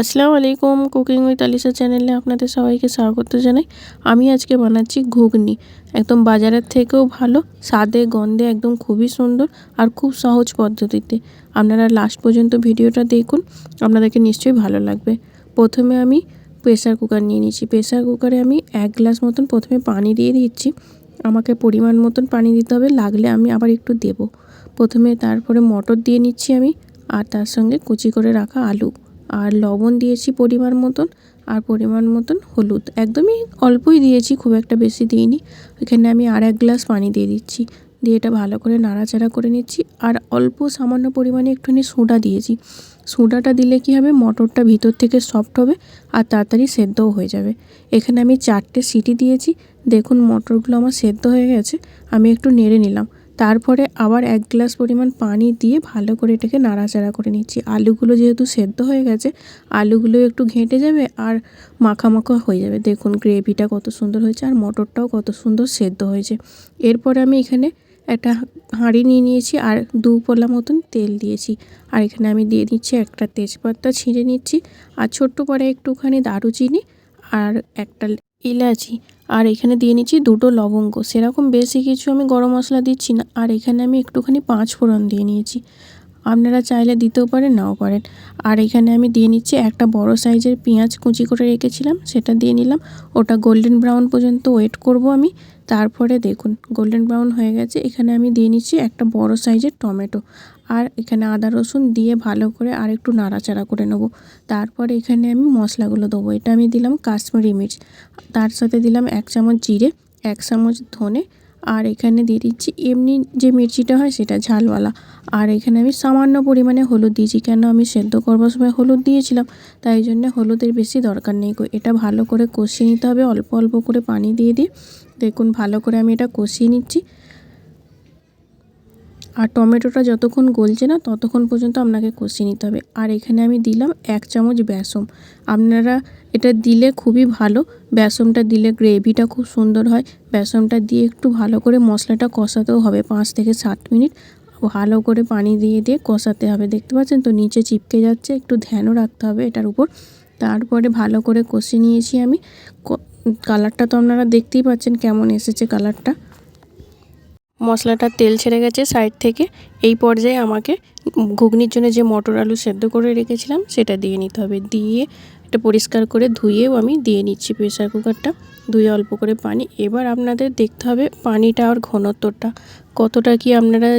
আসসালামু আলাইকুম। Cooking with Alisha চ্যানেলে আপনাদের সবাইকে স্বাগত জানাই। আমি আজকে বানাচ্ছি ঘুগনি। একদম বাজারের থেকেও ভালো, স্বাদে গন্ধে একদম খুবই সুন্দর আর খুব সহজ পদ্ধতিতে। আপনারা লাস্ট পর্যন্ত ভিডিওটা দেখুন, আপনাদেরকে নিশ্চয়ই ভালো লাগবে। প্রথমে আমি প্রেসার কুকার নিয়ে নিচ্ছি। প্রেসার কুকারে আমি 1 গ্লাস মতন প্রথমে পানি দিয়ে দিচ্ছি। আমাকে পরিমাণ মতন পানি দিতে হবে, লাগলে আমি আবার একটু দেব। প্রথমে তারপরে মটর দিয়ে নিচ্ছি আমি, আর তার সঙ্গে কুচি করে রাখা আলু, আর লবণ দিয়েছি পরিমাণ মতন, আর পরিমাণ মতন হলুদ একদমই অল্পই দিয়েছি, খুব একটা বেশি দিইনি। এখানে আমি আর 1 গ্লাস পানি দিয়ে দিচ্ছি, দিয়ে এটা ভালো করে নাড়াচাড়া করে নিচ্ছি। আর অল্প সামান্য পরিমাণে একটুখানি সোডা দিয়েছি। সোডাটা দিলে কি হবে, মটরটা ভিতর থেকে সফট হবে আর তাড়াতাড়ি সেদ্ধও হয়ে যাবে। এখানে আমি 4টে সিটি দিয়েছি। দেখুন মটরগুলো আমার সেদ্ধ হয়ে গেছে। আমি একটু নেড়ে নিলাম, তারপরে আবার 1 গ্লাস পরিমাণ পানি দিয়ে ভালো করে এটাকে নাড়াচাড়া করে নিচ্ছি। আলুগুলো যেহেতু সেদ্ধ হয়ে গেছে, আলুগুলো একটু ঘেঁটে যাবে আর মাখা মাখা হয়ে যাবে। দেখুন গ্রেভিটা কত সুন্দর হয়েছে আর মটরটাও কত সুন্দর সেদ্ধ হয়েছে। এরপরে আমি এখানে একটা হাঁড়ি নিয়ে নিয়েছি আর 2 পলা মতন তেল দিয়েছি। আর এখানে আমি দিয়ে দিচ্ছি একটা তেজপাতা ছিঁড়ে নিচ্ছি, আর ছোট্ট করে একটুখানি দারুচিনি আর একটা ইলাচি, আর এখানে দিয়ে নিচ্ছি 2টো লবঙ্গ। সেরকম বেশি কিছু আমি গরম মশলা দিচ্ছি না। আর এখানে আমি একটুখানি 5 ফোড়ন দিয়ে নিয়েছি, আপনারা চাইলে দিতেও পারেন নাও পারেন। আর এখানে আমি দিয়ে নিচ্ছি একটা বড় সাইজের পেঁয়াজ কুচি করে রেখেছিলাম, সেটা দিয়ে নিলাম। ওটা গোল্ডেন ব্রাউন পর্যন্ত ওয়েট করব আমি। তারপরে দেখুন গোল্ডেন ব্রাউন হয়ে গেছে। এখানে আমি দিয়ে নিচ্ছি একটা বড় সাইজের টমেটো, আর এখানে আদা রসুন দিয়ে ভালো করে আর একটু নাড়াচাড়া করে নেব। তারপরে এখানে আমি মশলাগুলো দেবো। এটা আমি দিলাম কাশ্মীরি মির্চ, তার সাথে দিলাম 1 চামচ জিরে, 1 চামচ ধনে, আর এখানে দিয়ে দিচ্ছি এমনি যে মির্চিটা হয় সেটা ঝালওয়ালা। আর এখানে আমি সামান্য পরিমাণে হলুদ দিয়েছি, কেন আমি সেদ্ধ করবার সময় হলুদ দিয়েছিলাম, তাই জন্য হলুদের বেশি দরকার নেই। এটা ভালো করে কষিয়ে নিতে হবে অল্প অল্প করে পানি দিয়ে দিয়ে। দেখুন ভালো করে আমি এটা কষিয়ে নিচ্ছি। আর টমেটোটা যতক্ষণ গলছে না ততক্ষণ পর্যন্ত আপনাকে কষিয়ে নিতে হবে। আর এখানে আমি দিলাম 1 চামচ বেসন। আপনারা এটা দিলে খুবই ভালো, বেসনটা দিলে গ্রেভিটা খুব সুন্দর হয়। বেসনটা দিয়ে একটু ভালো করে মশলাটা কষাতেও হবে 5 থেকে 7 মিনিট। ভালো করে পানি দিয়ে দিয়ে কষাতে হবে। দেখতে পাচ্ছেন তো নিচে চিপকে যাচ্ছে, একটু ধ্যানও রাখতে হবে এটার উপর। তারপরে ভালো করে কষিয়ে নিয়েছি আমি। কালারটা তো আপনারা দেখতেই পাচ্ছেন কেমন এসেছে কালারটা। মশলাটা তেল ছেড়ে গেছে সাইড থেকে। এই পর্যায়ে আমাকে ঘুগনির জন্য যে মটর আলু সেদ্ধ করে রেখেছিলাম সেটা দিয়ে নিতে হবে। দিয়ে এটা পরিষ্কার করে ধুয়েও আমি দিয়ে নিচ্ছি প্রেসার কুকারটা, ধুয়ে অল্প করে পানি। এবার আপনাদের দেখতে হবে পানিটা আর ঘনত্বটা কতটা কি আপনারা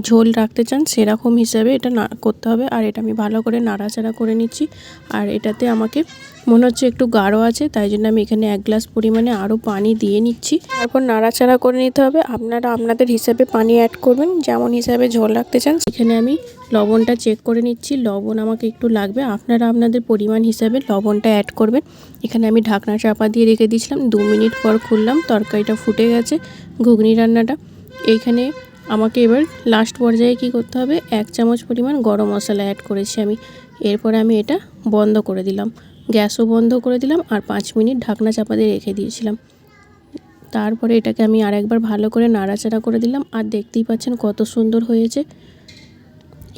ঝোল রাখতে চান, সেরকম হিসাবে এটা না করতে হবে। আর এটা আমি ভালো করে নাড়াচাড়া করে নিচ্ছি। আর এটাতে আমাকে মনে হচ্ছে একটু গাঢ় আছে, তাই জন্য আমি এখানে 1 গ্লাস পরিমাণে আরও পানি দিয়ে নিচ্ছি। তারপর নাড়াচাড়া করে নিতে হবে। আপনারা আপনাদের হিসাবে পানি অ্যাড করবেন, যেমন হিসাবে ঝোল রাখতে চান। এখানে আমি লবণটা চেক করে নিচ্ছি, লবণ আমাকে একটু লাগবে। আপনারা আপনাদের পরিমাণ হিসাবে লবণটা অ্যাড করবেন। এখানে আমি ঢাকনা চাপা দিয়ে রেখে দিয়েছিলাম, 2 মিনিট পর খুললাম, তরকারিটা ফুটে গেছে ঘুগনি রান্নাটা। এইখানে আমাকে এবার লাস্ট পর্যায়ে কি করতে হবে, 1 চামচ পরিমাণ গরম মশলা অ্যাড করেছি আমি। এরপরে আমি এটা বন্ধ করে দিলাম, গ্যাসও বন্ধ করে দিলাম, আর 5 মিনিট ঢাকনা চাপা দিয়ে রেখে দিয়েছিলাম। তারপরে এটাকে আমি আরেকবার ভালো করে নাড়াচাড়া করে দিলাম। আর দেখতেই পাচ্ছেন কত সুন্দর হয়েছে।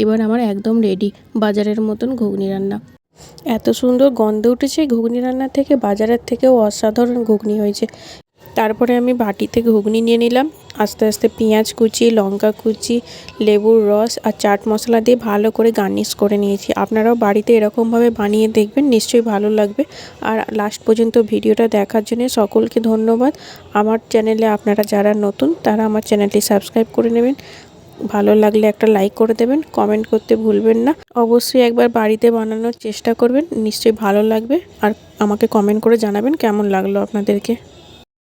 এবার আমার একদম রেডি বাজারের মতন ঘুগনি রান্না। এত সুন্দর গন্ধ উঠেছে ঘুগনি রান্না থেকে, বাজারের থেকেও অসাধারণ ঘুগনি হয়েছে। তারপরে আমি বাটিতে ঘুগনি নিয়ে নিলাম, আস্তে আস্তে পেঁয়াজ কুচি, লঙ্কা কুচি, লেবুর রস আর চাট মশলা দিয়ে ভালো করে গার্নিশ করে নিয়েছি। আপনারাও বাড়িতে এরকমভাবে বানিয়ে দেখবেন, নিশ্চয়ই ভালো লাগবে। আর লাস্ট পর্যন্ত ভিডিওটা দেখার জন্য সকলকে ধন্যবাদ। আমার চ্যানেলে আপনারা যারা নতুন তারা আমার চ্যানেলটি সাবস্ক্রাইব করে নেবেন। ভালো লাগলে একটা লাইক করে দেবেন, কমেন্ট করতে ভুলবেন না। অবশ্যই একবার বাড়িতে বানানোর চেষ্টা করবেন, নিশ্চয়ই ভালো লাগবে। আর আমাকে কমেন্ট করে জানাবেন কেমন লাগলো আপনাদেরকে।